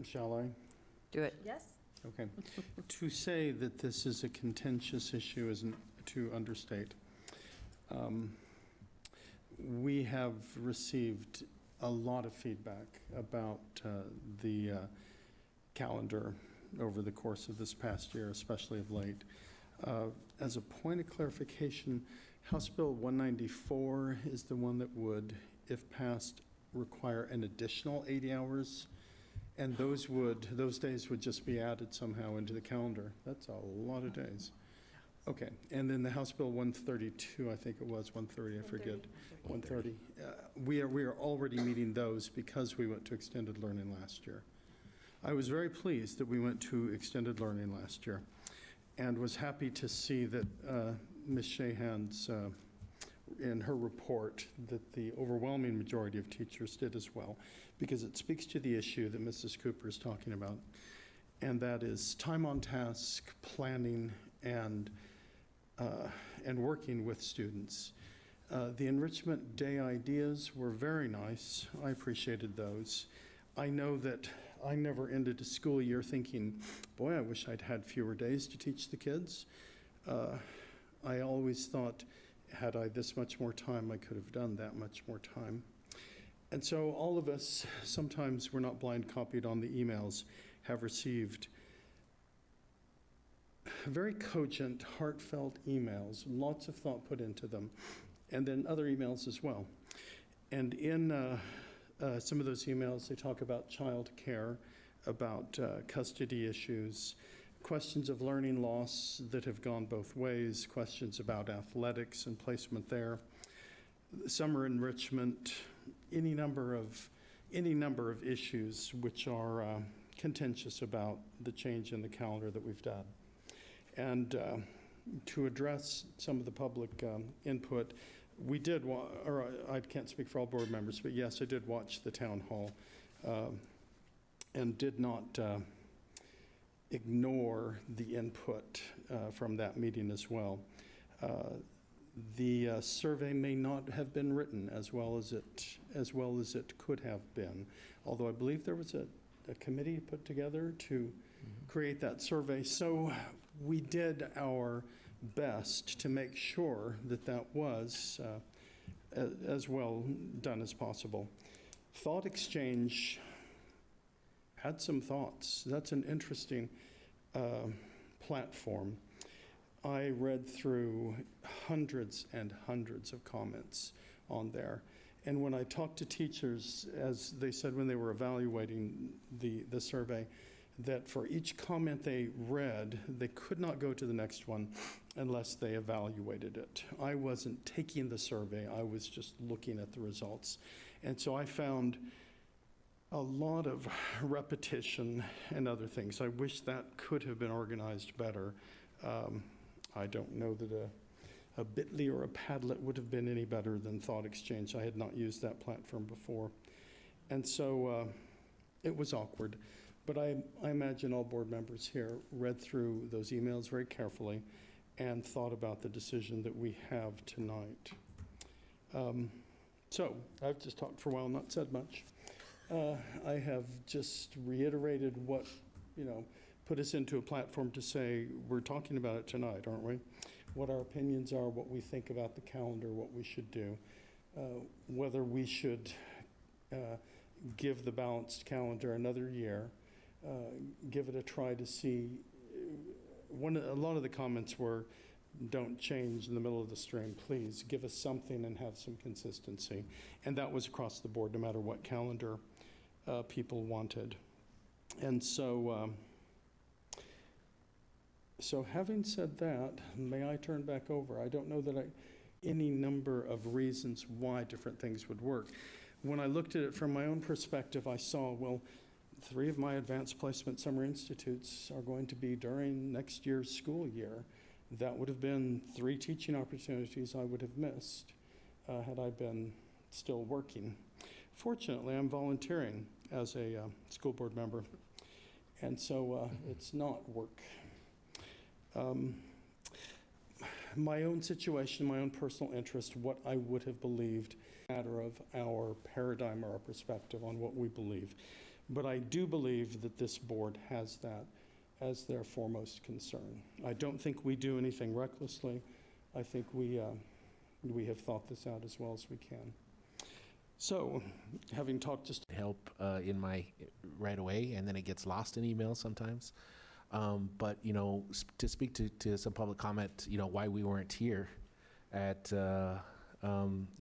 Shall I? Do it. Yes? Okay. To say that this is a contentious issue isn't to understate. We have received a lot of feedback about the calendar over the course of this past year, especially of late. As a point of clarification, House Bill 194 is the one that would, if passed, require an additional 80 hours, and those days would just be added somehow into the calendar. That's a lot of days. Okay, and then the House Bill 132, I think it was 130, I forget. 130. We are already meeting those because we went to extended learning last year. I was very pleased that we went to extended learning last year, and was happy to see that Ms. Shahan's, in her report, that the overwhelming majority of teachers did as well, because it speaks to the issue that Mrs. Cooper is talking about, and that is time on task, planning, and working with students. The enrichment day ideas were very nice. I appreciated those. I know that I never ended a school year thinking, boy, I wish I'd had fewer days to teach the kids. I always thought, had I this much more time, I could have done that much more time. And so all of us, sometimes we're not blind copied on the emails, have received very cogent, heartfelt emails, lots of thought put into them, and then other emails as well. And in some of those emails, they talk about child care, about custody issues, questions of learning loss that have gone both ways, questions about athletics and placement there, summer enrichment, any number of issues which are contentious about the change in the calendar that we've done. And to address some of the public input, we did, I can't speak for all board members, but yes, I did watch the town hall and did not ignore the input from that meeting as well. The survey may not have been written as well as it could have been, although I believe there was a committee put together to create that survey. So we did our best to make sure that that was as well done as possible. Thought exchange had some thoughts. That's an interesting platform. I read through hundreds and hundreds of comments on there. And when I talked to teachers, as they said when they were evaluating the survey, that for each comment they read, they could not go to the next one unless they evaluated it. I wasn't taking the survey, I was just looking at the results. And so I found a lot of repetition and other things. I wish that could have been organized better. I don't know that a Bitly or a Padlet would have been any better than Thought Exchange. I had not used that platform before. And so it was awkward. But I imagine all board members here read through those emails very carefully and thought about the decision that we have tonight. So I've just talked for a while, not said much. I have just reiterated what, put us into a platform to say we're talking about it tonight, aren't we? What our opinions are, what we think about the calendar, what we should do, whether we should give the balanced calendar another year, give it a try to see. A lot of the comments were, don't change in the middle of the stream, please give us something and have some consistency. And that was across the board, no matter what calendar people wanted. And so having said that, may I turn back over? I don't know that any number of reasons why different things would work. When I looked at it from my own perspective, I saw, well, 3 of my advanced placement summer institutes are going to be during next year's school year. That would have been 3 teaching opportunities I would have missed had I been still working. Fortunately, I'm volunteering as a school board member, and so it's not work. My own situation, my own personal interest, what I would have believed, matter of our paradigm or our perspective on what we believe. But I do believe that this board has that as their foremost concern. I don't think we do anything recklessly. I think we have thought this out as well as we can. So, having talked just help in my right away, and then it gets lost in emails sometimes. But to speak to some public comment, why we weren't here at